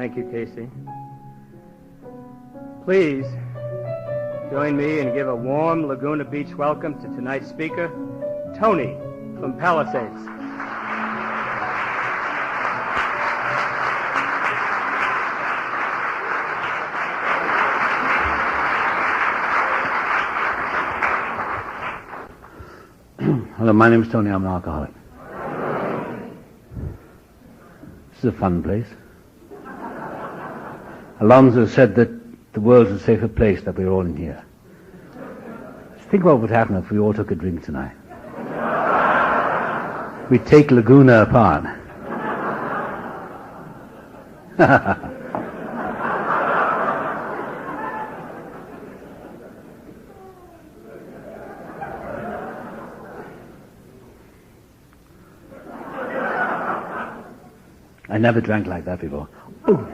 Thank you, Casey. Please join me and give a warm Laguna Beach welcome to tonight's speaker, Tony from Palisades. Hello, my name is Tony. I'm an alcoholic. This is a fun place. Alonzo said that the world's a safer place that we're all in here. Just think what would happen if we all took a drink tonight. We'd take Laguna apart. I never drank like that before. Ooh.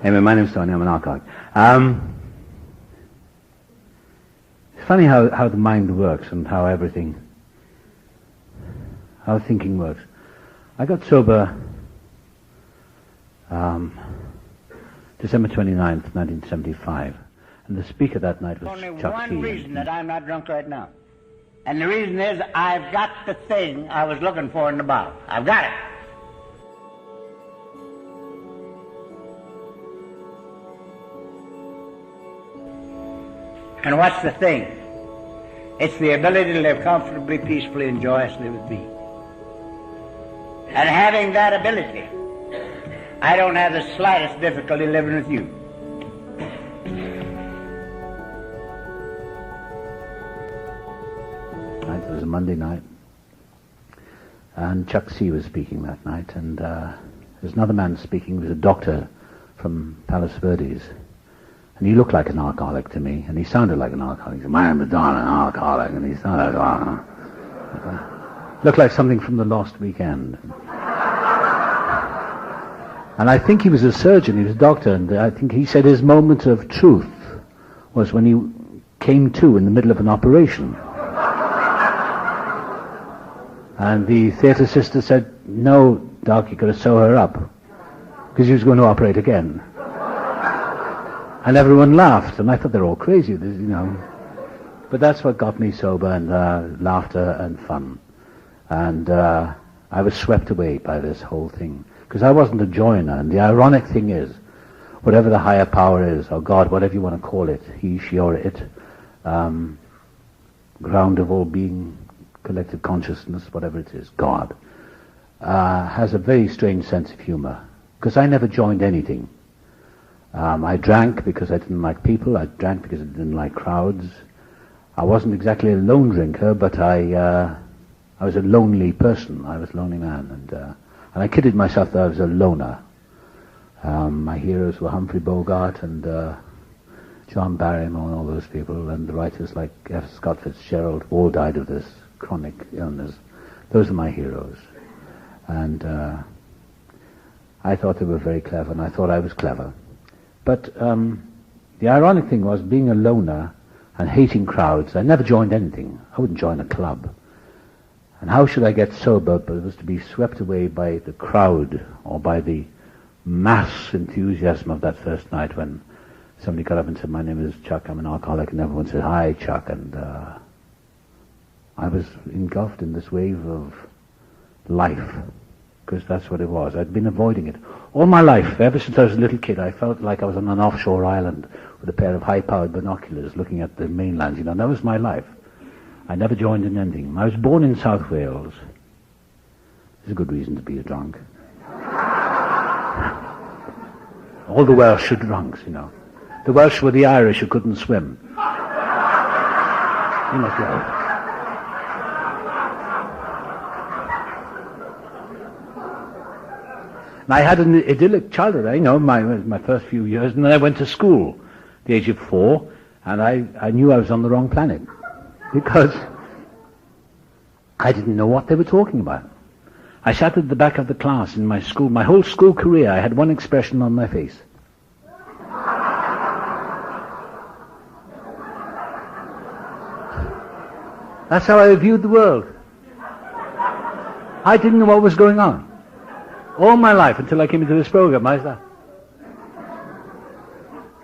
Anyway, my name's Tony. I'm an alcoholic. It's funny how the mind works and how thinking works. I got sober December 29th, 1975. And the speaker that night was Only Chuck one T. reason that I'm not drunk right now. And the reason is I've got the thing I was looking for in the bottle. I've got it. And what's the thing? It's the ability to live comfortably, peacefully, and joyously with me. And having that ability, I don't have the slightest difficulty living with you. It was a Monday night, and Chuck C. was speaking that night, and there's another man speaking. He was a doctor from Palos Verdes. And he looked like an alcoholic to me, and he sounded like an alcoholic. He said, "My name is Don, an alcoholic," and he sounded like, looked like something from the Lost Weekend. And I think he was a surgeon, he was a doctor, and I think he said his moment of truth was when he came to in the middle of an operation. And the theatre sister said, "No, Doc, you've got to sew her up," because he was going to operate again. And everyone laughed, and I thought they're all crazy, you know. But that's what got me sober, and laughter and fun. And I was swept away by this whole thing, because I wasn't a joiner. And the ironic thing is, whatever the higher power is, or God, whatever you want to call it, he, she, or it, ground of all being, collective consciousness, whatever it is, God, has a very strange sense of humor, because I never joined anything. I drank because I didn't like people. I drank because I didn't like crowds. I wasn't exactly a lone drinker, but I was a lonely person. I was a lonely man, and I kidded myself that I was a loner. My heroes were Humphrey Bogart and John Barrymore and all those people, and the writers like F. Scott Fitzgerald all died of this chronic illness. Those are my heroes. And I thought they were very clever, and I thought I was clever. But the ironic thing was, being a loner and hating crowds, I never joined anything. I wouldn't join a club. And how should I get sober? But it was to be swept away by the crowd, or by the mass enthusiasm of that first night when somebody got up and said, "My name is Chuck, I'm an alcoholic," and everyone said, "Hi, Chuck." And I was engulfed in this wave of life, because that's what it was. I'd been avoiding it. All my life, ever since I was a little kid, I felt like I was on an offshore island with a pair of high-powered binoculars looking at the mainland. You know, that was my life. I never joined in anything. I was born in South Wales. There's a good reason to be a drunk. All the Welsh are drunks, you know. The Welsh were the Irish who couldn't swim. You must know. And I had an idyllic childhood, you know, my first few years, and then I went to school at the age of 4, and I knew I was on the wrong planet, because I didn't know what they were talking about. I sat at the back of the class in my school. My whole school career, I had one expression on my face. That's how I viewed the world. I didn't know what was going on. All my life, until I came into this program, I thought,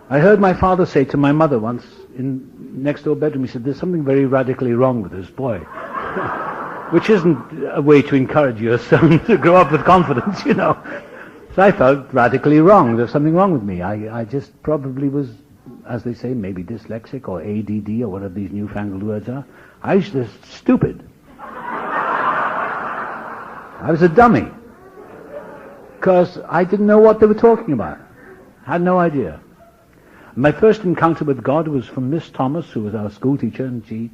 I heard my father say to my mother once in next door bedroom, he said, there's something very radically wrong with this boy. Which isn't a way to encourage your son to grow up with confidence, you know. So I felt radically wrong. There's something wrong with me. I just probably was, as they say, maybe dyslexic or ADD or whatever these newfangled words are. I was just stupid. I was a dummy. Because I didn't know what they were talking about. I had no idea. My first encounter with God was from Miss Thomas, who was our school teacher, and she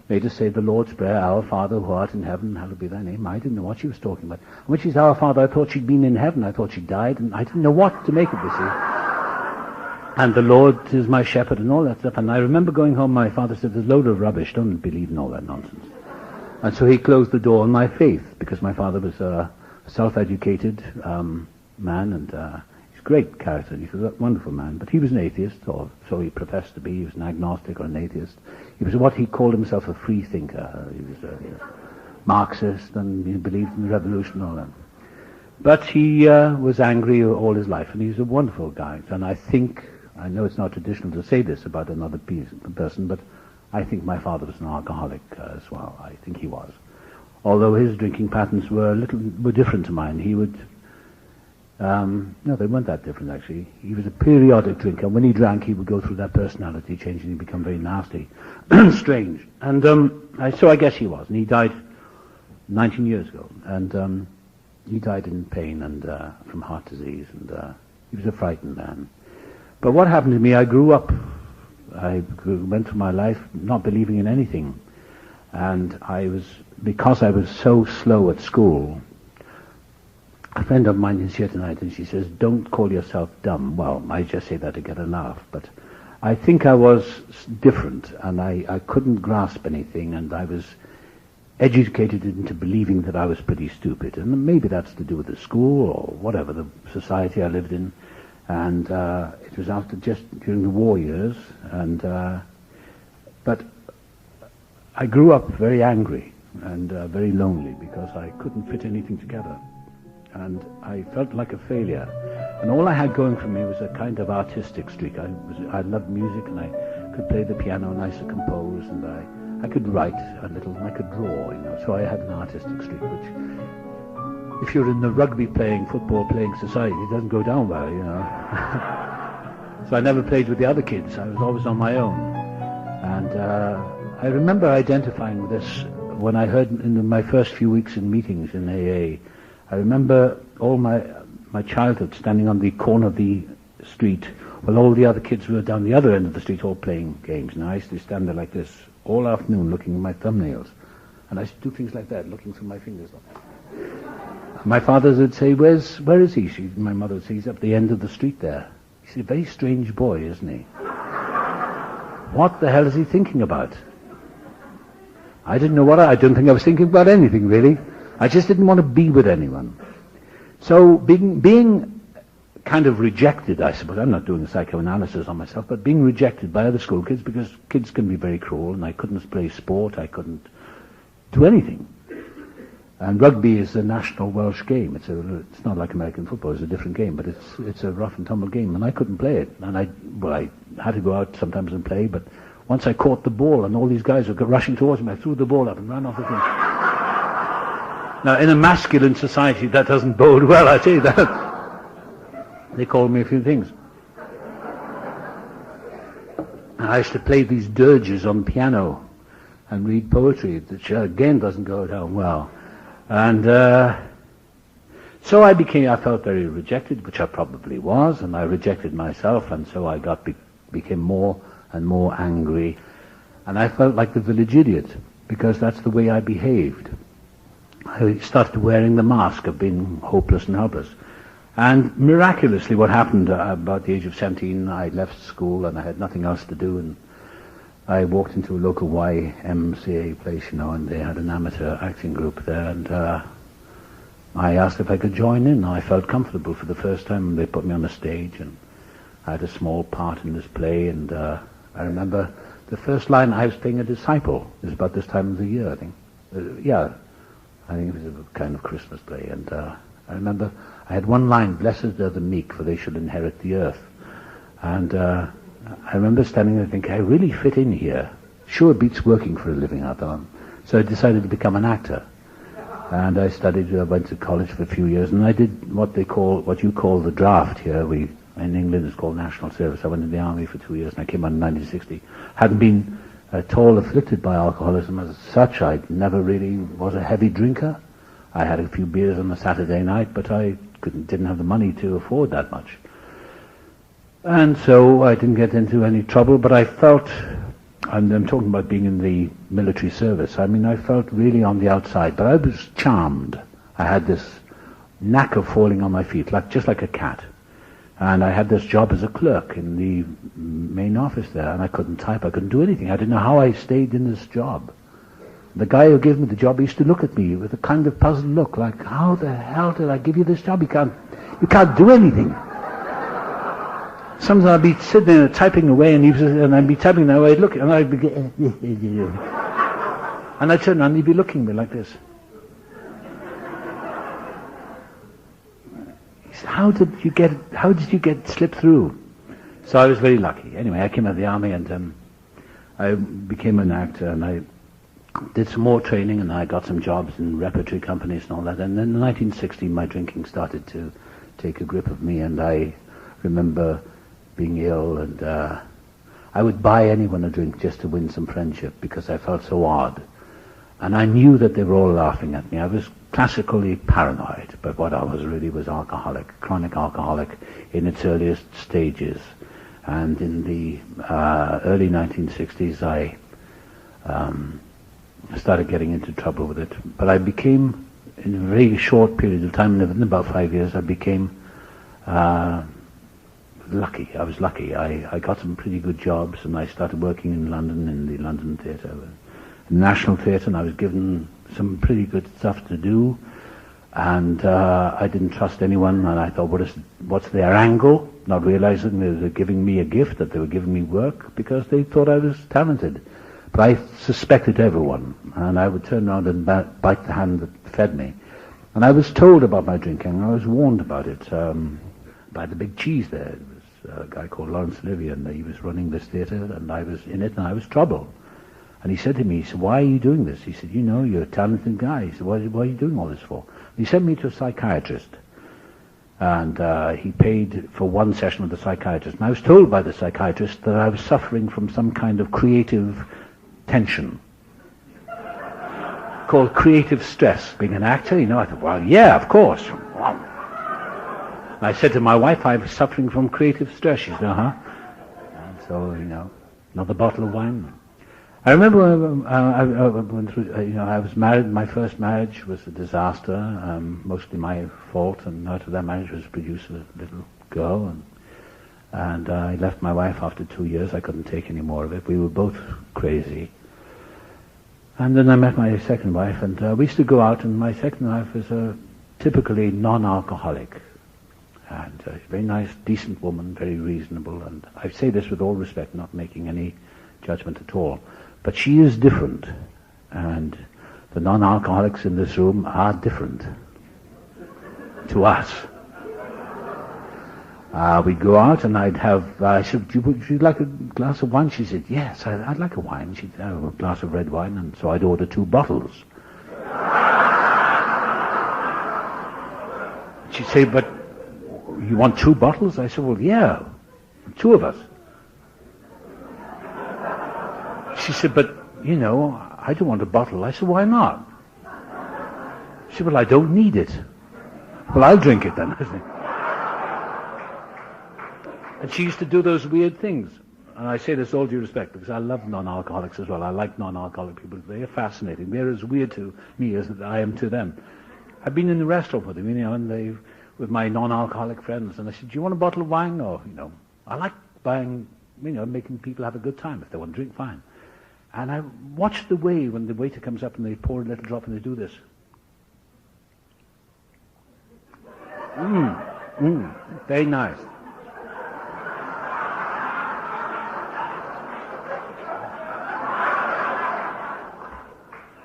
made us say the Lord's Prayer, Our Father who art in heaven, hallowed be thy name. I didn't know what she was talking about. And when she said Our Father, I thought she'd been in heaven. I thought she died, and I didn't know what to make of this. And the Lord is my shepherd and all that stuff. And I remember going home, my father said, there's a load of rubbish. Don't believe in all that nonsense. And so he closed the door on my faith, because my father was a self-educated man, and he's a great character. He was a wonderful man. But he was an atheist, or so he professed to be. He was an agnostic or an atheist. He was what he called himself a free thinker. He was a Marxist, and he believed in the revolution and all that. But he was angry all his life, and he's a wonderful guy. And I know it's not traditional to say this about another person, but I think my father was an alcoholic as well. I think he was. Although his drinking patterns were different to mine. He would, no, they weren't that different actually. He was a periodic drinker. When he drank, he would go through that personality change and he'd become very nasty, strange. And so I guess he was. And he died 19 years ago. And he died in pain and from heart disease. And he was a frightened man. But what happened to me, I grew up. I went through my life not believing in anything. And because I was so slow at school, a friend of mine is here tonight and she says, don't call yourself dumb. Well, I just say that to get a laugh, but I think I was different and I couldn't grasp anything, and I was educated into believing that I was pretty stupid. And maybe that's to do with the school or whatever, the society I lived in. And it was after just during the war years, and but I grew up very angry and very lonely because I couldn't fit anything together, and I felt like a failure. And all I had going for me was a kind of artistic streak. I loved music, and I could play the piano, and I could compose, and I could write a little, and I could draw, you know. So I had an artistic streak, which, if you're in the football playing society, it doesn't go down well, you know. So I never played with the other kids. I was always on my own. And I remember identifying with this when I heard in my first few weeks in meetings in AA. I remember all my childhood standing on the corner of the street while all the other kids were down the other end of the street all playing games. And I used to stand there like this all afternoon looking at my thumbnails. And I used to do things like that, looking through my fingers like that. My father would say, where is he? My mother would say, he's up the end of the street there. He's a very strange boy, isn't he? What the hell is he thinking about? I didn't know I don't think I was thinking about anything, really. I just didn't want to be with anyone. So being kind of rejected, I suppose, I'm not doing a psychoanalysis on myself, but being rejected by other school kids, because kids can be very cruel, and I couldn't play sport, I couldn't do anything. And rugby is a national Welsh game. It's not like American football. It's a different game, but it's a rough and tumble game, and I couldn't play it. And I had to go out sometimes and play, but once I caught the ball and all these guys were rushing towards me, I threw the ball up and ran off the field. Now, in a masculine society, that doesn't bode well, I tell you that. They called me a few things. And I used to play these dirges on piano and read poetry, which again doesn't go down well. And so I felt very rejected, which I probably was, and I rejected myself, and so I became more and more angry. And I felt like the village idiot, because that's the way I behaved. I started wearing the mask of being hopeless and helpless. And miraculously, what happened about the age of 17, I left school and I had nothing else to do, and I walked into a local YMCA place, you know, and they had an amateur acting group there, and I asked if I could join in. I felt comfortable for the first time, and they put me on the stage, and I had a small part in this play, and I remember the first line, I was playing a disciple. It was about this time of the year, I think. I think it was a kind of Christmas play, and I remember I had one line, blessed are the meek, for they shall inherit the earth. And I remember standing there thinking, I really fit in here. Sure beats working for a living, I thought. So I decided to become an actor. And I studied, went to college for a few years, and I did what you call the draft here. In England it's called national service. I went in the army for 2 years, and I came out in 1960. Hadn't been at all afflicted by alcoholism as such. I never really was a heavy drinker. I had a few beers on a Saturday night, but I didn't have the money to afford that much. And so I didn't get into any trouble, but I felt, and I'm talking about being in the military service, I felt really on the outside, but I was charmed. I had this knack of falling on my feet, just like a cat. And I had this job as a clerk in the main office there, and I couldn't type, I couldn't do anything. I didn't know how I stayed in this job. The guy who gave me the job used to look at me with a kind of puzzled look, like, how the hell did I give you this job? You can't do anything. Sometimes I'd be sitting there typing away, and I'd be typing away, look, and I'd be, and I'd turn around and he'd be looking at me like this. He said, how did you get slip through? So I was very lucky. Anyway, I came out of the army, and I became an actor, and I did some more training, and I got some jobs in repertory companies and all that. And then in 1960, my drinking started to take a grip of me, and I remember being ill, and I would buy anyone a drink just to win some friendship because I felt so odd. And I knew that they were all laughing at me. I was classically paranoid, but what I was really was alcoholic, chronic alcoholic in its earliest stages. And in the early 1960s, I started getting into trouble with it. But I became, in a very short period of time, within about 5 years, I became lucky. I was lucky. I got some pretty good jobs, and I started working in London, in the London Theatre, National Theatre, and I was given some pretty good stuff to do. And I didn't trust anyone, and I thought, what's their angle? Not realizing they were giving me a gift, that they were giving me work, because they thought I was talented. But I suspected everyone, and I would turn around and bite the hand that fed me. And I was told about my drinking. I was warned about it by the big cheese there. It was a guy called Lawrence Olivier, and he was running this theatre, and I was in it, and I was trouble. And he said to me, he said, why are you doing this? He said, you're a talented guy. He said, why are you doing all this for? He sent me to a psychiatrist. And he paid for one session with the psychiatrist. And I was told by the psychiatrist that I was suffering from some kind of creative tension called creative stress. Being an actor, I thought, well, yeah, of course. Wow. And I said to my wife, I'm suffering from creative stress. She said, uh-huh. And so, another bottle of wine. I remember I went through, I was married. My first marriage was a disaster, mostly my fault, and out of that marriage was produced a little girl, and I left my wife after 2 years. I couldn't take any more of it. We were both crazy. And then I met my second wife, and we used to go out, and my second wife was a typically non-alcoholic, and a very nice, decent woman, very reasonable, and I say this with all respect, not making any judgment at all. But she is different, and the non-alcoholics in this room are different to us. We'd go out, and I said, would you like a glass of wine? She said, yes, I'd like a wine. She'd have a glass of red wine, and so I'd order 2 bottles. She'd say, but you want 2 bottles? I said, well, yeah, 2 of us. She said, but, I don't want a bottle. I said, why not? She said, well, I don't need it. Well, I'll drink it then. And she used to do those weird things. And I say this all due respect, because I love non-alcoholics as well. I like non-alcoholic people. They are fascinating. They're as weird to me as I am to them. I've been in the restaurant with them, and with my non-alcoholic friends, and I said, do you want a bottle of wine? Or, I like buying, making people have a good time. If they want to drink, fine. And I watch the way when the waiter comes up and they pour a little drop and they do this. Very nice.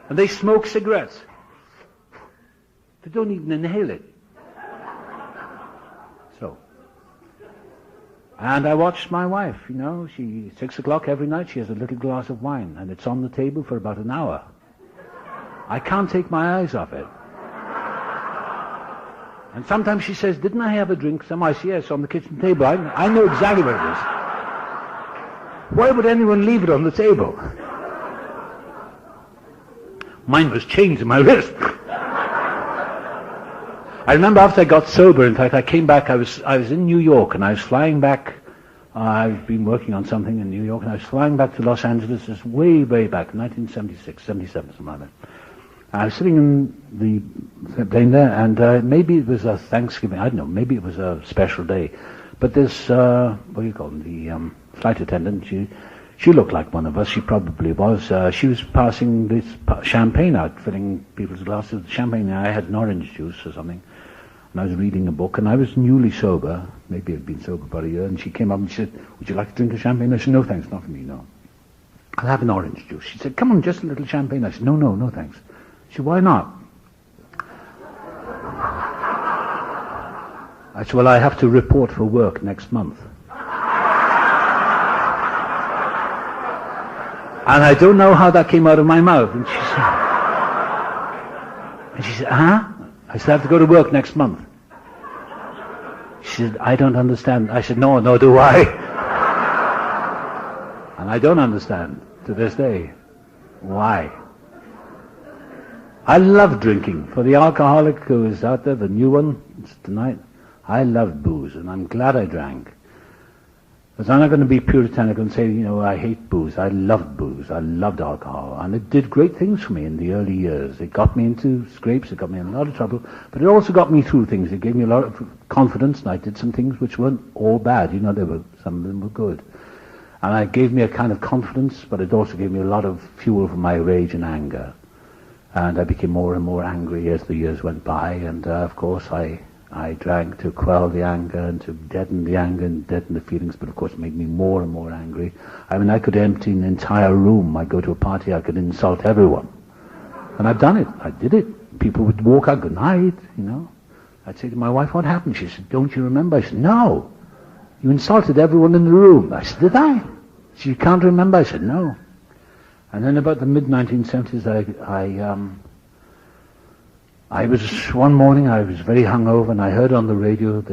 And they smoke cigarettes. They don't even inhale it. So, And I watched my wife, 6 o'clock every night she has a little glass of wine, and it's on the table for about an hour. I can't take my eyes off it. And sometimes she says, didn't I have a drink? I say, yes, on the kitchen table. I know exactly where it is. Why would anyone leave it on the table? Mine was chained to my wrist. I remember after I got sober, in fact, I came back, I was in New York, and I was flying back. I've been working on something in New York, and I was flying back to Los Angeles, this way, way back, 1976, 77, something like that. I was sitting in the plane there, and maybe it was a Thanksgiving, I don't know, maybe it was a special day. But this, what do you call them, the flight attendant, she looked like one of us, she probably was. She was passing this champagne out, filling people's glasses with champagne. I had an orange juice or something, and I was reading a book, and I was newly sober, maybe I'd been sober about a year, and she came up and she said, would you like to drink a champagne? I said, no thanks, not for me, no. I'll have an orange juice. She said, come on, just a little champagne. I said, no thanks. She said, why not? I said, well, I have to report for work next month. And I don't know how that came out of my mouth. And she said, huh? I said, I have to go to work next month. She said, I don't understand. I said, no, do I. And I don't understand to this day. Why? I love drinking. For the alcoholic who is out there, the new one, it's tonight, I love booze, and I'm glad I drank. Because I'm not going to be puritanical and say, I hate booze. I loved booze. I loved alcohol. And it did great things for me in the early years. It got me into scrapes. It got me in a lot of trouble. But it also got me through things. It gave me a lot of confidence, and I did some things which weren't all bad. Some of them were good. And it gave me a kind of confidence, but it also gave me a lot of fuel for my rage and anger. And I became more and more angry as the years went by. And, of course, I drank to quell the anger and to deaden the anger and deaden the feelings, but of course it made me more and more angry. I mean, I could empty an entire room. I'd go to a party, I could insult everyone. And I've done it. I did it. People would walk out, good night, I'd say to my wife, what happened? She said, don't you remember? I said, no. You insulted everyone in the room. I said, did I? She said, you can't remember? I said, no. And then about the mid-1970s, I was, one morning, I was very hungover, and I heard on the radio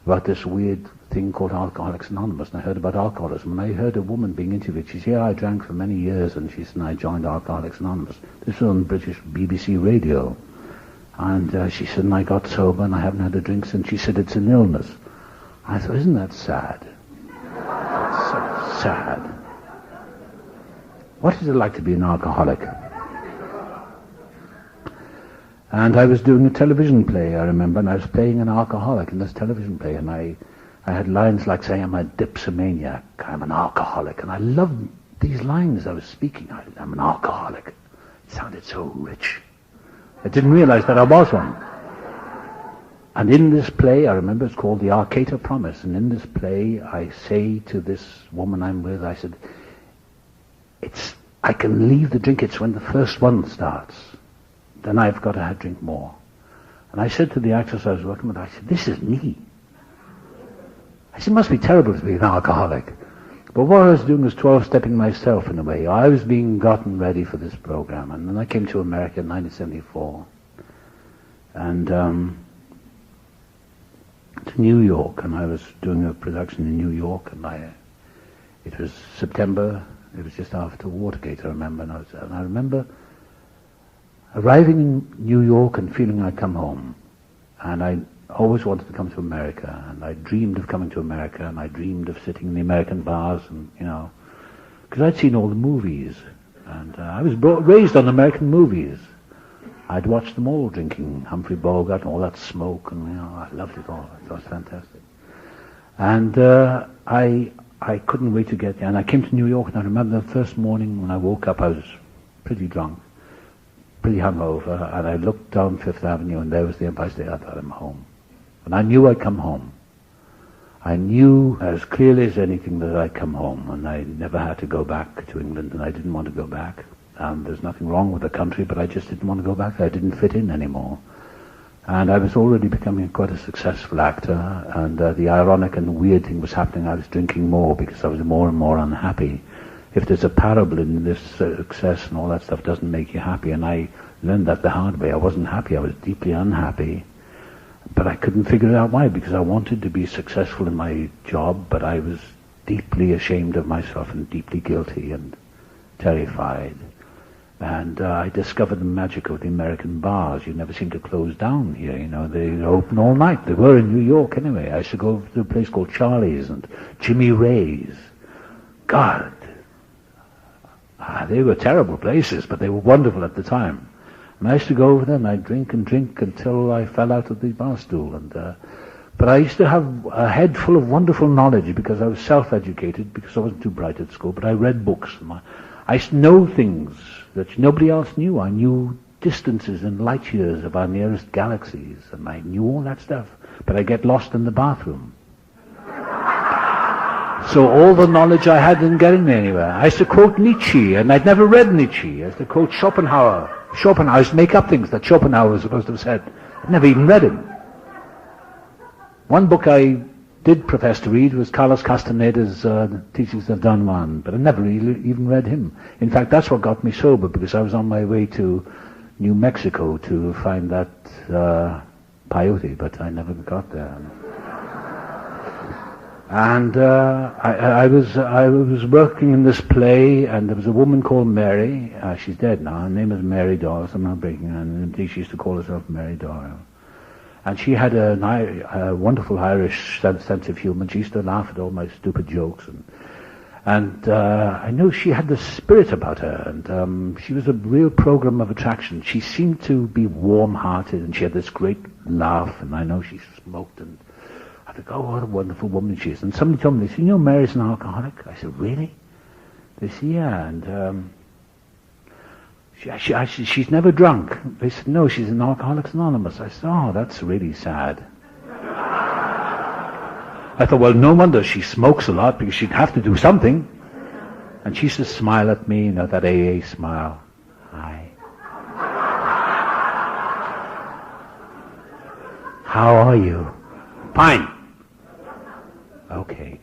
about this weird thing called Alcoholics Anonymous, and I heard about alcoholism, and I heard a woman being interviewed. She said, yeah, I drank for many years, and she said, I joined Alcoholics Anonymous. This was on British BBC radio. And she said, and I got sober, and I haven't had a drink since. She said, it's an illness. I thought, isn't that sad? That's so sad. What is it like to be an alcoholic? And I was doing a television play, I remember, and I was playing an alcoholic in this television play, and I had lines like saying, I'm a dipsomaniac, I'm an alcoholic, and I loved these lines I was speaking. I'm an alcoholic. It sounded so rich. I didn't realize that I was one. And in this play, I remember it's called The Arcata Promise, and in this play, I say to this woman I'm with, I said, I can leave the drink, it's when the first one starts. Then I've got to drink more. And I said to the actress I was working with, I said, this is me. I said, it must be terrible to be an alcoholic. But what I was doing was 12-stepping myself in a way. I was being gotten ready for this program. And then I came to America in 1974. And to New York. And I was doing a production in New York. And it was September. It was just after Watergate, I remember. And I remember arriving in New York and feeling I'd come home. And I always wanted to come to America. And I dreamed of coming to America. And I dreamed of sitting in the American bars. And, because I'd seen all the movies. And I was raised on American movies. I'd watched them all, drinking Humphrey Bogart and all that smoke. And, I loved it all. It was fantastic. And I couldn't wait to get there. And I came to New York. And I remember the first morning when I woke up, I was pretty drunk. Pretty hungover, and I looked down Fifth Avenue, and there was the Empire State. I thought, I'm home. And I knew I'd come home. I knew as clearly as anything that I'd come home, and I never had to go back to England, and I didn't want to go back. There's nothing wrong with the country, but I just didn't want to go back. I didn't fit in anymore. And I was already becoming quite a successful actor, and the ironic and weird thing was happening. I was drinking more because I was more and more unhappy. If there's a parable in this, success and all that stuff doesn't make you happy, and I learned that the hard way. I wasn't happy, I was deeply unhappy, but I couldn't figure out why, because I wanted to be successful in my job, but I was deeply ashamed of myself and deeply guilty and terrified. And I discovered the magic of the American bars. You never seem to close down here, you know. They're open all night. They were in New York anyway. I used to go to a place called Charlie's and Jimmy Ray's. God, they were terrible places, but they were wonderful at the time. And I used to go over there and I'd drink and drink until I fell out of the bar stool. But I used to have a head full of wonderful knowledge because I was self-educated, because I wasn't too bright at school, but I read books. I used to know things that nobody else knew. I knew distances and light years of our nearest galaxies, and I knew all that stuff. But I get lost in the bathroom. So all the knowledge I had didn't get me anywhere. I used to quote Nietzsche, and I'd never read Nietzsche. I used to quote Schopenhauer. I used to make up things that Schopenhauer was supposed to have said. I'd never even read him. One book I did profess to read was Carlos Castaneda's Teachings of Don Juan, but I never really even read him. In fact, that's what got me sober, because I was on my way to New Mexico to find that peyote, but I never got there. And I was working in this play, and there was a woman called Mary. She's dead now. Her name is Mary Doyle. I'm not breaking her name. She used to call herself Mary Doyle. And she had a wonderful Irish sense of humor. She used to laugh at all my stupid jokes. And I knew she had the spirit about her. And she was a real program of attraction. She seemed to be warm-hearted, and she had this great laugh. And I know she smoked. And I thought, oh, what a wonderful woman she is. And somebody told me, they said, you know Mary's an alcoholic? I said, really? They said, yeah. And she's never drunk. They said, no, she's an Alcoholics Anonymous. I said, oh, that's really sad. I thought, well, no wonder she smokes a lot, because she'd have to do something. And she used to smile at me, you know, that AA smile. Hi. How are you? Fine. Okay.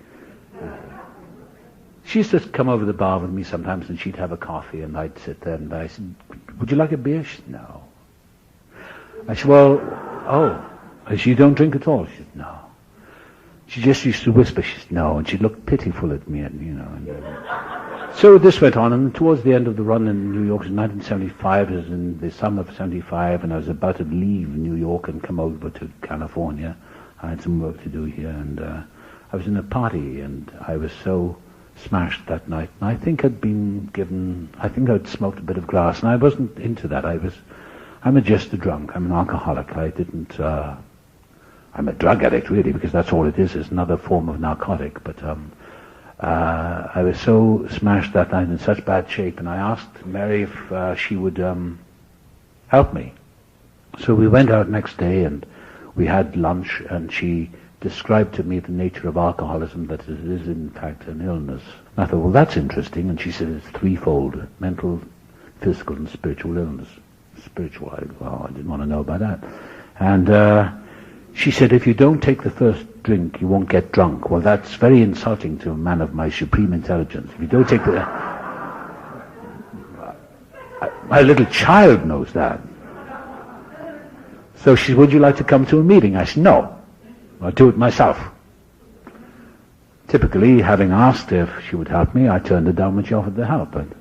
She used to come over to the bar with me sometimes, and she'd have a coffee, and I'd sit there, and I said, would you like a beer? She said, no. I said, well, oh. I said, you don't drink at all? She said, no. She just used to whisper. She said, no. And she'd look pitiful at me, and, you know. So this went on, and towards the end of the run in New York, in 1975, it was in the summer of 75, and I was about to leave New York and come over to California. I had some work to do here, and I was in a party, and I was so smashed that night. And I think I'd smoked a bit of grass, and I wasn't into that. I'm just a drunk. I'm an alcoholic. I'm a drug addict, really, because that's all it is. It's another form of narcotic. But I was so smashed that night, in such bad shape, and I asked Mary if she would help me. So we went out next day, and we had lunch, and she described to me the nature of alcoholism, that it is in fact an illness. And I thought, well, that's interesting. And she said it's threefold: mental, physical, and spiritual illness. Spiritual, I didn't want to know about that. And she said, if you don't take the first drink, you won't get drunk. Well, that's very insulting to a man of my supreme intelligence. If you don't take the... My little child knows that. So she said, would you like to come to a meeting? I said, no. I'll do it myself. Typically, having asked if she would help me, I turned her down when she offered to help. And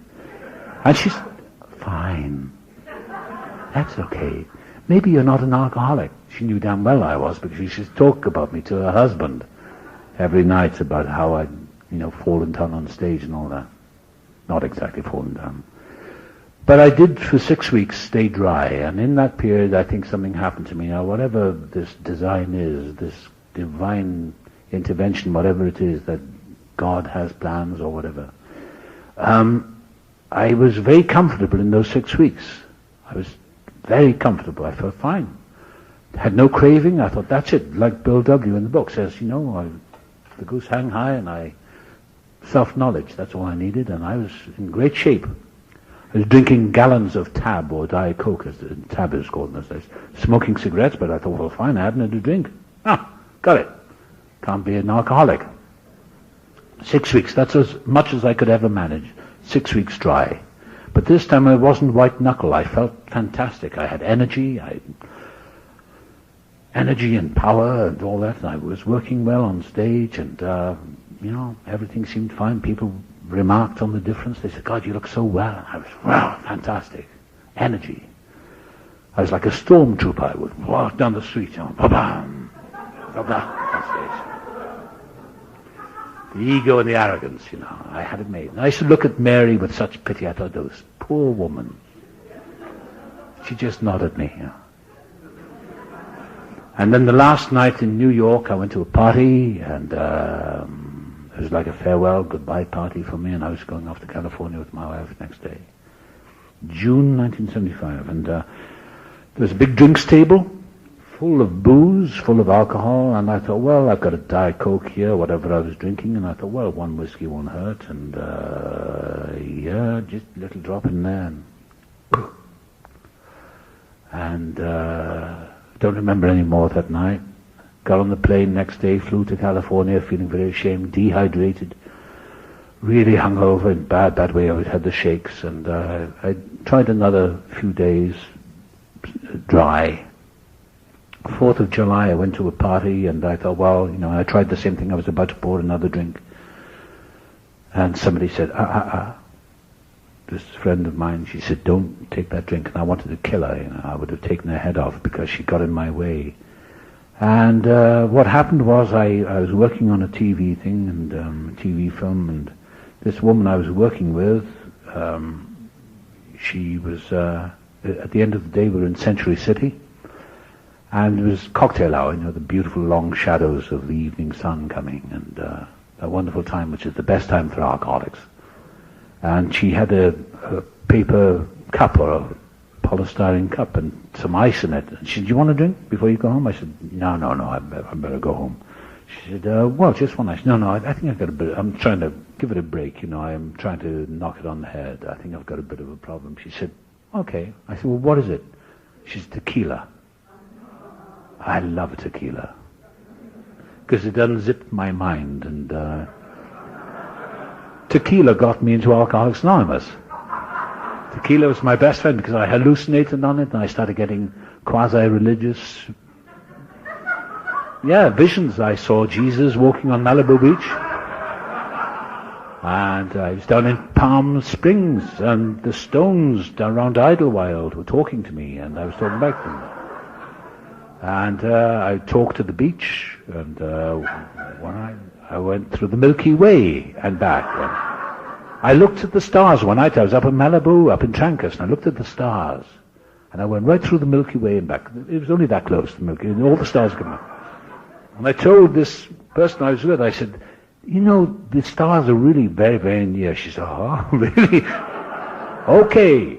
she said, fine. That's okay. Maybe you're not an alcoholic. She knew damn well I was, because she used to talk about me to her husband every night, about how I'd, fallen down on stage and all that. Not exactly fallen down. But I did, for 6 weeks, stay dry, and in that period I think something happened to me. Now, whatever this design is, this divine intervention, whatever it is, that God has plans or whatever, I was very comfortable in those 6 weeks. I was very comfortable. I felt fine. Had no craving. I thought, that's it. Like Bill W. in the book says, the goose hang high, and self-knowledge, that's all I needed, and I was in great shape. I was drinking gallons of Tab, or Diet Coke, as Tab is called in those days. Smoking cigarettes, but I thought, well, fine, I haven't had a drink. Got it. Can't be an alcoholic. 6 weeks, that's as much as I could ever manage. 6 weeks dry. But this time I wasn't white knuckle. I felt fantastic. I had energy. Energy and power and all that. And I was working well on stage, and everything seemed fine. People remarked on the difference. They said, "God, you look so well." I was, wow, fantastic. Energy. I was like a stormtrooper. I would walk down the street, ba-bam, ba-bam, on stage. The ego and the arrogance, I had it made. And I used to look at Mary with such pity. I thought, this poor woman. She just nodded me. And then the last night in New York, I went to a party, and it was like a farewell, goodbye party for me, and I was going off to California with my wife next day. June 1975, and there was a big drinks table, full of booze, full of alcohol, and I thought, well, I've got a Diet Coke here, whatever I was drinking, and I thought, well, one whiskey won't hurt, and just a little drop in there, and don't remember any more that night. Got on the plane next day, flew to California, feeling very ashamed, dehydrated, really hungover in bad way. I had the shakes, and I tried another few days dry. 4th of July, I went to a party, and I thought, well, I tried the same thing. I was about to pour another drink, and somebody said, This friend of mine, she said, "Don't take that drink," and I wanted to kill her. I would have taken her head off because she got in my way. And what happened was I was working on a TV thing, and TV film, and this woman I was working with, she was, at the end of the day, we were in Century City, and it was cocktail hour, the beautiful long shadows of the evening sun coming, and a wonderful time, which is the best time for alcoholics. And she had a paper cup, or a polystyrene cup, and some ice in it. And she said, "Do you want a drink before you go home?" I said, No, I better go home. She said, "Well, just one ice." No, I think I've got a bit, I'm trying to give it a break, I'm trying to knock it on the head. I think I've got a bit of a problem. She said, "Okay." I said, "Well, what is it?" She said, "Tequila." I love tequila, because it unzipped my mind, and tequila got me into Alcoholics Anonymous. Tequila was my best friend because I hallucinated on it, and I started getting quasi-religious, visions. I saw Jesus walking on Malibu Beach, and I was down in Palm Springs, and the Stones down around Idlewild were talking to me, and I was talking back to them. And I talked to the beach, and when I went through the Milky Way and back. I looked at the stars one night. I was up in Malibu, up in Trancas, and I looked at the stars. And I went right through the Milky Way and back. It was only that close, the Milky Way, and all the stars came up. And I told this person I was with, I said, the stars are really very, very near. She said, "Oh, really?" Okay.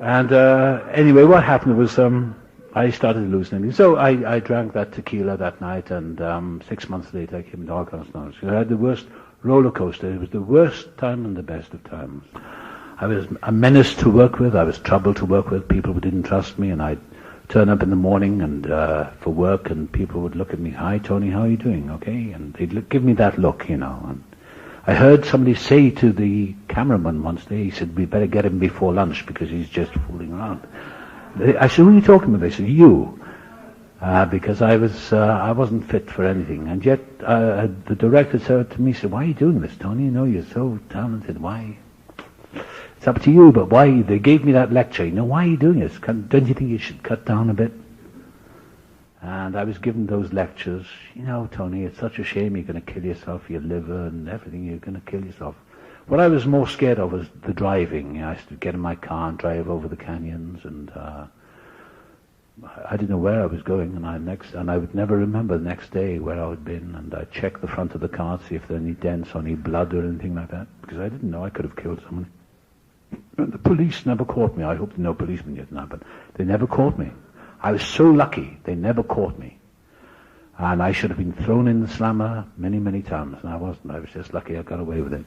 And anyway, what happened was I started hallucinating. So I drank that tequila that night, and 6 months later I came into Alcoholics Anonymous. I had the worst roller coaster. It was the worst time and the best of times. I was a menace to work with. I was trouble to work with. People who didn't trust me, and I'd turn up in the morning and for work, and people would look at me, "Hi, Tony, how are you doing? Okay?" And they'd give me that look, And I heard somebody say to the cameraman once day, he said, "We better get him before lunch because he's just fooling around." I said, "Who are you talking about?" They said, "You." Because I wasn't fit for anything. And yet the director said to me, "Why are you doing this, Tony? You're so talented. Why? It's up to you, but why?" They gave me that lecture. "Why are you doing this? Don't you think you should cut down a bit?" And I was given those lectures. "Tony, it's such a shame you're going to kill yourself, your liver and everything. You're going to kill yourself." What I was more scared of was the driving. I used to get in my car and drive over the canyons, and I didn't know where I was going, and I would never remember the next day where I had been, and I'd check the front of the car to see if there were any dents or any blood or anything like that, because I didn't know I could have killed someone. And the police never caught me. I hope no policemen yet now, but they never caught me. I was so lucky they never caught me. And I should have been thrown in the slammer many, many times, and I wasn't. I was just lucky I got away with it.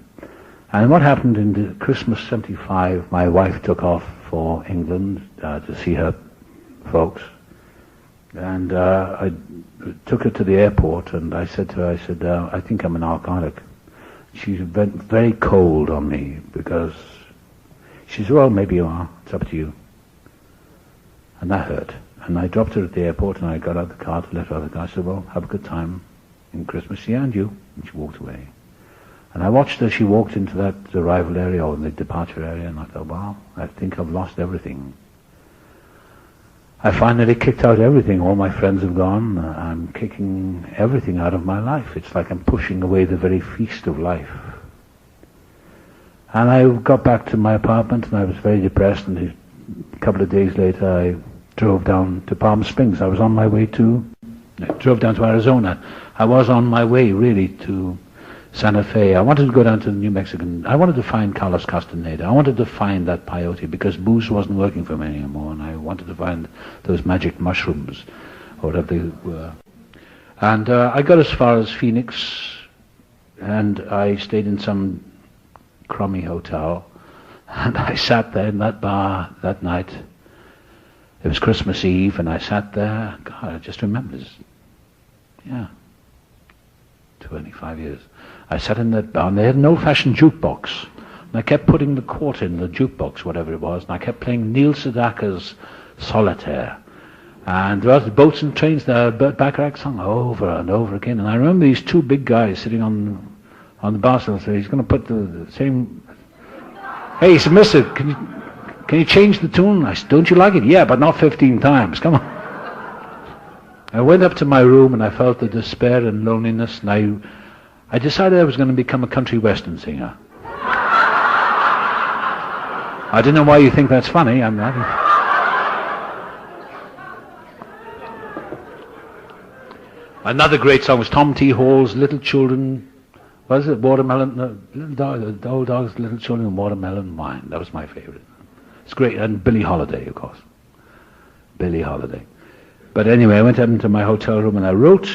And what happened in the Christmas 75, my wife took off for England to see her folks. And I took her to the airport, and I said to her, I think I'm an alcoholic. She went very cold on me, because she said, well, maybe you are. It's up to you. And that hurt. And I dropped her at the airport, and I got out of the car to let her out of the car. I said, well, have a good time in Christmas. Yeah, and you. And she walked away. And I watched her. She walked into that arrival area, or the departure area, and I thought, wow, I think I've lost everything. I finally kicked out everything. All my friends have gone. I'm kicking everything out of my life. It's like I'm pushing away the very feast of life. And I got back to my apartment, and I was very depressed, and a couple of days later I drove down to Palm Springs. I drove down to Arizona. I was on my way, really, to Santa Fe. I wanted to go down to the New Mexican. I wanted to find Carlos Castaneda. I wanted to find that peyote, because booze wasn't working for me anymore, and I wanted to find those magic mushrooms, or whatever they were. And I got as far as Phoenix, and I stayed in some crummy hotel, and I sat there in that bar that night. It was Christmas Eve, and I sat there. God, I just remember this. Yeah, 25 years. I sat in that bar, and they had an old-fashioned jukebox. And I kept putting the quarter in the jukebox, whatever it was, and I kept playing Neil Sedaka's Solitaire. And there was boats and trains there, Burt Bacharach song over and over again. And I remember these two big guys sitting on the bar stool. So he's going to put the same... Hey, he said, mister, can you change the tune? I said, don't you like it? Yeah, but not 15 times. Come on. I went up to my room, and I felt the despair and loneliness, and I decided I was going to become a country western singer. I don't know why you think that's funny. I'm not. Another great song was Tom T. Hall's Little Children. Was it Watermelon? No, the Old Dogs, Little Children, and Watermelon Wine. That was my favorite. It's great. And Billie Holiday, of course. Billie Holiday. But anyway, I went up into my hotel room, and I wrote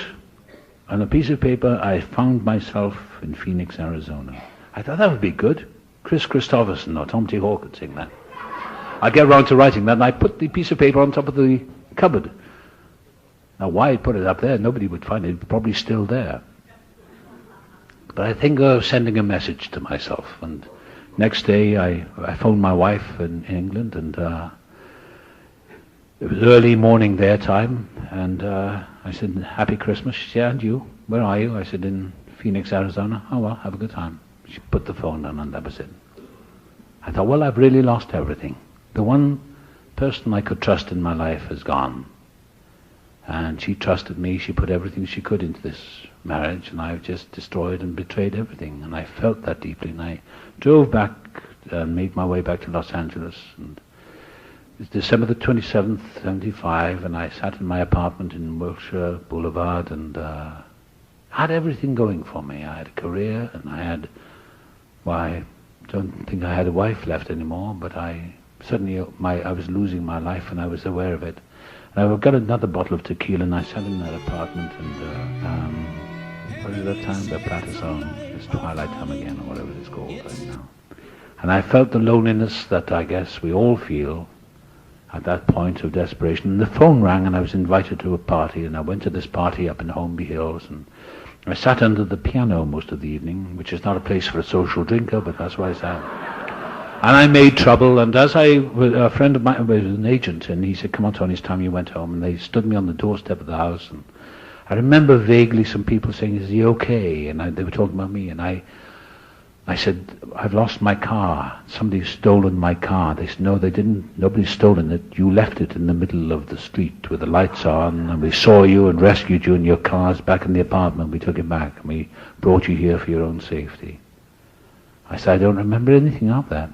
on a piece of paper, I found myself in Phoenix, Arizona. I thought that would be good. Chris Christopherson or Tom T. Hall could sing that. I get around to writing that, and I put the piece of paper on top of the cupboard. Now, why I put it up there, nobody would find it. It's probably still there. But I think I was sending a message to myself. And next day, I phoned my wife in England, and it was early morning their time, and I said, happy Christmas. She said, yeah, and you? Where are you? I said, in Phoenix, Arizona. Oh, well, have a good time. She put the phone down, and that was it. I thought, well, I've really lost everything. The one person I could trust in my life has gone. And she trusted me. She put everything she could into this marriage, and I've just destroyed and betrayed everything. And I felt that deeply, and I drove back and made my way back to Los Angeles. And it's December the 27th, 75, and I sat in my apartment in Wilshire Boulevard, and had everything going for me. I had a career, and I don't think I had a wife left anymore, but I was losing my life, and I was aware of it. And I got another bottle of tequila, and I sat in that apartment, and what is that time? The Plata song. It's Twilight Time Again, or whatever it's called right now. And I felt the loneliness that I guess we all feel at that point of desperation. And the phone rang, and I was invited to a party, and I went to this party up in Holmby Hills, and I sat under the piano most of the evening, which is not a place for a social drinker, but that's where I sat. And I made trouble, and a friend of mine was an agent, and he said, come on, Tony, it's time you went home. And they stood me on the doorstep of the house, and I remember vaguely some people saying, is he okay? And they were talking about me, and I said, I've lost my car. Somebody's stolen my car. They said, no, they didn't. Nobody's stolen it. You left it in the middle of the street with the lights on, and we saw you and rescued you, and your car's back in the apartment. We took it back, and we brought you here for your own safety. I said, I don't remember anything of that.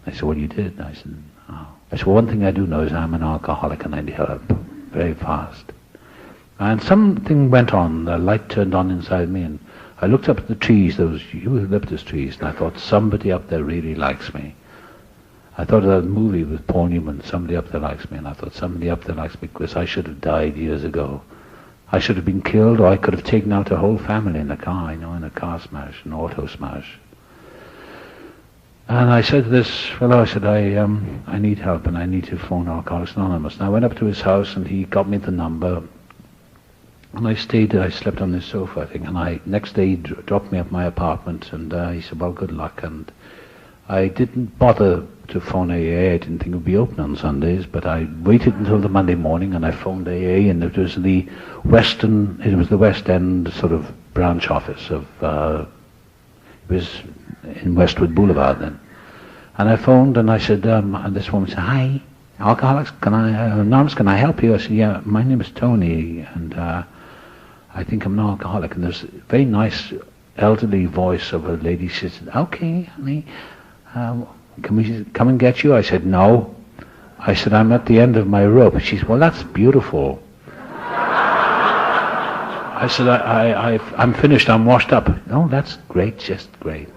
I said, well, you did. I said, oh. I said, well, one thing I do know is I'm an alcoholic, and I need help very fast. And something went on. The light turned on inside me, and I looked up at the trees, those eucalyptus trees, and I thought, somebody up there really likes me. I thought of that movie with Paul Newman, Somebody Up There Likes Me, and I thought, somebody up there likes me because I should have died years ago. I should have been killed, or I could have taken out a whole family in a car, in a car smash, an auto smash. And I said to this fellow, I said, I need help and I need to phone Alcoholics Anonymous. And I went up to his house and he got me the number. And I stayed there, I slept on this sofa, I think. And next day he dropped me at my apartment and he said, well, good luck. And I didn't bother to phone AA. I didn't think it would be open on Sundays, but I waited until the Monday morning and I phoned AA, and it was the West End sort of branch office of, it was in Westwood Boulevard then. And I phoned and I said, and this woman said, hi, Alcoholics, Anonymous, can I help you? I said, yeah, my name is Tony, and I think I'm an alcoholic. And there's a very nice elderly voice of a lady. She said, okay, honey, can we come and get you? I said, no. I said, I'm at the end of my rope. She said, well, that's beautiful. I said, I'm finished, I'm washed up. No, that's great, just great.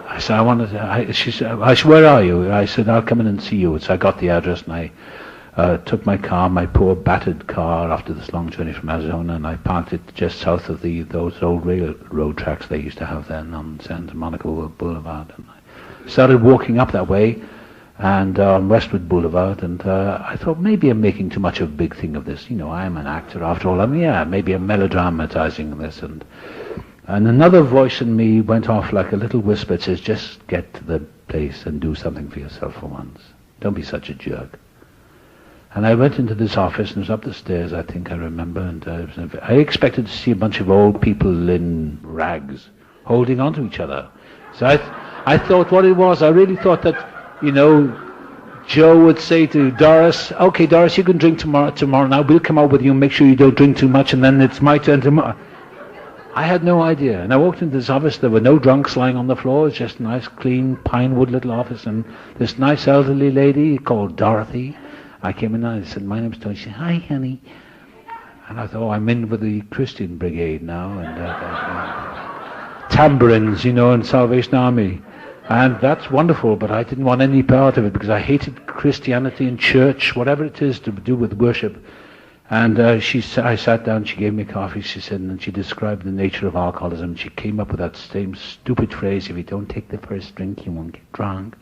I said, she said, where are you? I said, I'll come in and see you. So I got the address and I took my car, my poor battered car, after this long journey from Arizona, and I parked it just south of those old railroad tracks they used to have then on Santa Monica Boulevard. And I started walking up that way and on Westwood Boulevard, and I thought maybe I'm making too much of a big thing of this. You know, I'm an actor after all. I mean, yeah, maybe I'm melodramatizing this. And another voice in me went off like a little whisper. It says, just get to the place and do something for yourself for once. Don't be such a jerk. And I went into this office, and it was up the stairs, I think I remember, and I expected to see a bunch of old people in rags holding on to each other. So I thought what it was, I really thought that, you know, Joe would say to Doris, okay, Doris, you can drink tomorrow now, we'll come out with you and make sure you don't drink too much, and then it's my turn tomorrow. I had no idea. And I walked into this office, there were no drunks lying on the floor, it was just a nice, clean, pine wood little office, and this nice elderly lady called Dorothy. I came in and I said, my name's Tony. She said, hi, honey. And I thought, oh, I'm in with the Christian Brigade now, and tambourines, you know, and Salvation Army. And that's wonderful, but I didn't want any part of it because I hated Christianity and church, whatever it is to do with worship. And I sat down, she gave me coffee, she said, and she described the nature of alcoholism. She came up with that same stupid phrase, if you don't take the first drink, you won't get drunk.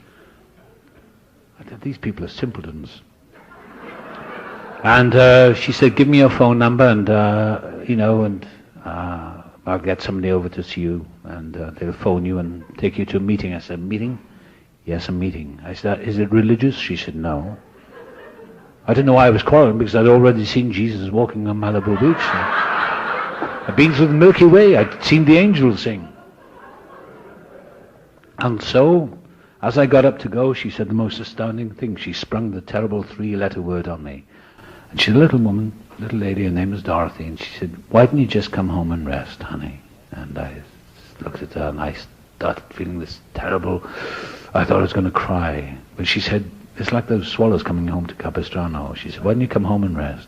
I thought, these people are simpletons. And she said, give me your phone number, and, you know, and I'll get somebody over to see you, and they'll phone you and take you to a meeting. I said, meeting? Yes, a meeting. I said, is it religious? She said, no. I didn't know why I was quarreling, because I'd already seen Jesus walking on Malibu Beach. I'd been through the Milky Way. I'd seen the angels sing. And so, as I got up to go, she said the most astounding thing. She sprung the terrible 3-letter word on me. And she's a little woman, little lady, her name is Dorothy, and she said, why didn't you just come home and rest, honey? And I looked at her and I started feeling this terrible, I thought I was going to cry. But she said, it's like those swallows coming home to Capistrano. She said, why don't you come home and rest?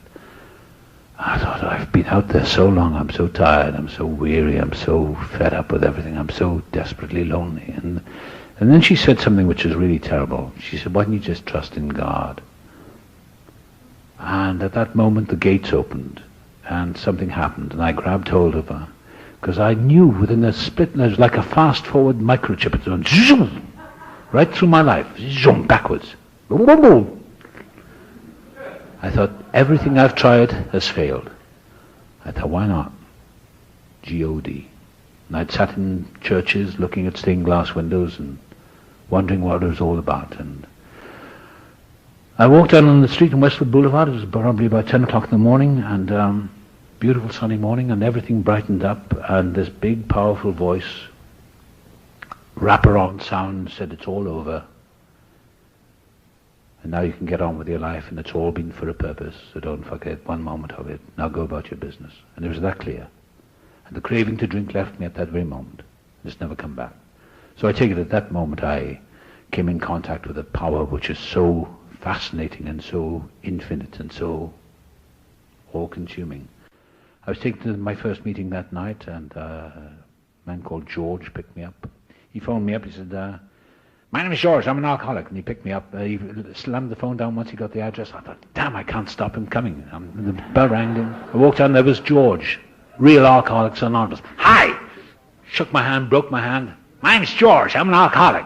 I thought, I've been out there so long, I'm so tired, I'm so weary, I'm so fed up with everything, I'm so desperately lonely. And then she said something which was really terrible. She said, why don't you just trust in God? And at that moment the gates opened and something happened, and I grabbed hold of her because I knew within a split, it was like a fast forward microchip. It went zoom, right through my life, zoom, backwards. Boom, boom, boom. I thought, everything I've tried has failed. I thought, why not? G-O-D. And I'd sat in churches looking at stained glass windows and wondering what it was all about. And I walked down on the street in Westwood Boulevard. It was probably about 10 o'clock in the morning, and beautiful sunny morning, and everything brightened up, and this big powerful voice, wraparound sound, said, it's all over. And now you can get on with your life, and it's all been for a purpose, so don't forget one moment of it. Now go about your business. And it was that clear. And the craving to drink left me at that very moment. It's never come back. So I take it at that moment I came in contact with a power which is so fascinating and so infinite and so all-consuming. I was taken to my first meeting that night, and a man called George picked me up. He phoned me up. He said, my name is George, I'm an alcoholic. And he picked me up. He slammed the phone down once he got the address. I thought, damn, I can't stop him coming. The bell rang. I walked out and there was George, real Alcoholics Anonymous. Hi! Shook my hand, broke my hand. My name's George. I'm an alcoholic.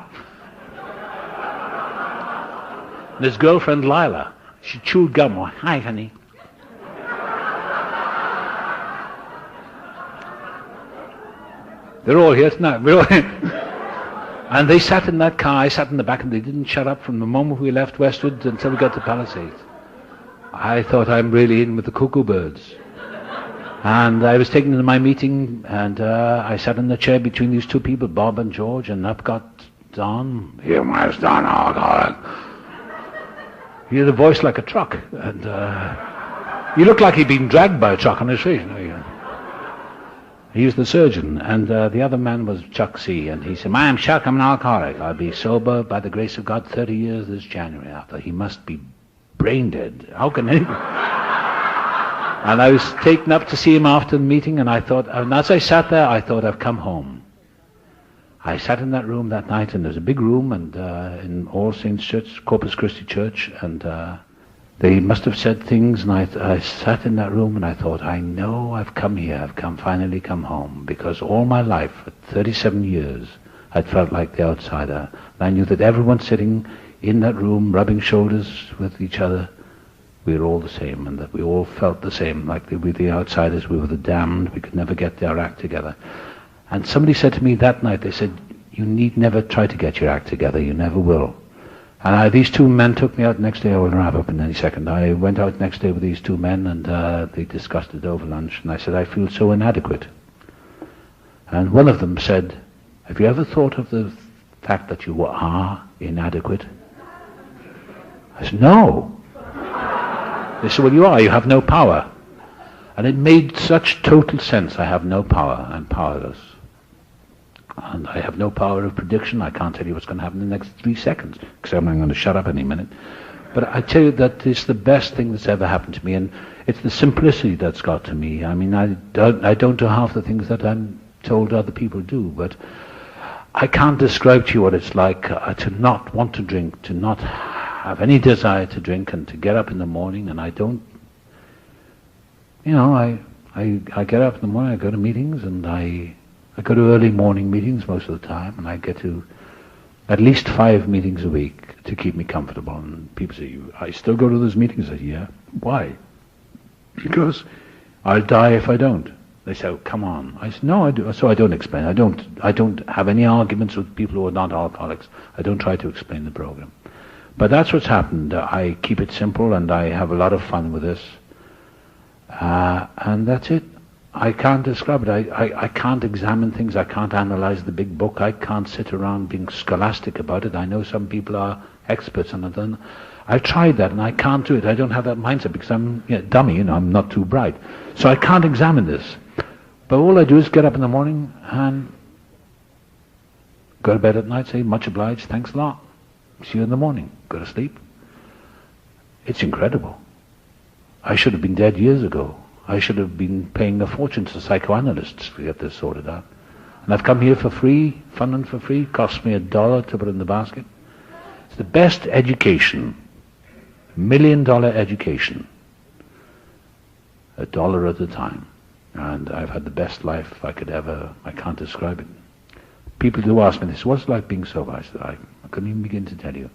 And his girlfriend, Lila, she chewed gum. Hi, honey. They're all here tonight. We're all here. And they sat in that car. I sat in the back, and they didn't shut up from the moment we left Westwood until we got to Palisades. I thought I'm really in with the cuckoo birds. And I was taken to my meeting, and I sat in the chair between these two people, Bob and George, and up got Don. Here, Miles Don, alcoholic. He had a voice like a truck, and he looked like he'd been dragged by a truck on his face. He was the surgeon, and the other man was Chuck C. And he said, "My name's Chuck, I'm an alcoholic. I'll be sober by the grace of God 30 years this January." I thought, he must be brain dead. How can he? And I was taken up to see him after the meeting, and I thought, and as I sat there, I thought, I've come home. I sat in that room that night, and there's a big room, and in All Saints Church, Corpus Christi Church, and they must have said things, and I sat in that room, and I thought, I know I've come here, finally come home, because all my life, for 37 years, I'd felt like the outsider. And I knew that everyone sitting in that room, rubbing shoulders with each other, we were all the same, and that we all felt the same, like we were the outsiders, we were the damned, we could never get our act together. And somebody said to me that night, they said, "You need never try to get your act together, you never will." And these two men took me out next day. I will wrap up in any second. I went out next day with these two men, and they discussed it over lunch, and I said, "I feel so inadequate." And one of them said, "Have you ever thought of the fact that you are inadequate?" I said, "No." They said, "Well, you are. You have no power." And it made such total sense. I have no power. I'm powerless. And I have no power of prediction. I can't tell you what's going to happen in the next 3 seconds, except I'm going to shut up any minute. But I tell you that it's the best thing that's ever happened to me, and it's the simplicity that's got to me. I mean, I don't do half the things that I'm told other people do, but I can't describe to you what it's like to not want to drink, to not have any desire to drink, and to get up in the morning, and I don't, I get up in the morning, I go to meetings, and I go to early morning meetings most of the time, and I get to at least 5 meetings a week to keep me comfortable. And people say, "I still go to those meetings." I say, "Yeah." "Why?" "Because I'll die if I don't." They say, "Oh, come on." I say, "No, I do." So I don't explain. I don't have any arguments with people who are not alcoholics. I don't try to explain the program. But that's what's happened. I keep it simple, and I have a lot of fun with this. And that's it. I can't describe it. I can't examine things. I can't analyze the big book. I can't sit around being scholastic about it. I know some people are experts on it, and I've tried that, and I can't do it. I don't have that mindset because I'm dummy, I'm not too bright. So I can't examine this. But all I do is get up in the morning and go to bed at night, say, "Much obliged, thanks a lot. See you in the morning." Go to sleep. It's incredible. I should have been dead years ago. I should have been paying a fortune to psychoanalysts to get this sorted out. And I've come here for free, fun and for free. Cost me $1 to put in the basket. It's the best education, $1 million education, $1 at a time. And I've had the best life I can't describe it. People do ask me this, "What's it like being sober?" I said, I couldn't even begin to tell you.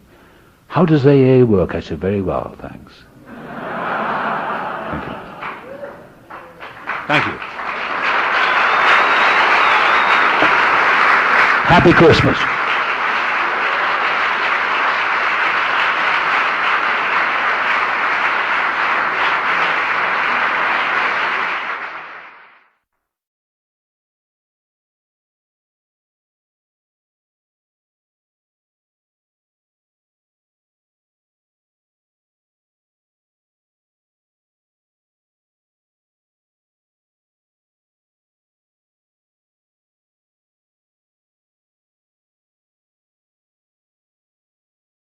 "How does AA work?" I said, "Very well, thanks." Thank you. Thank you. Happy Christmas.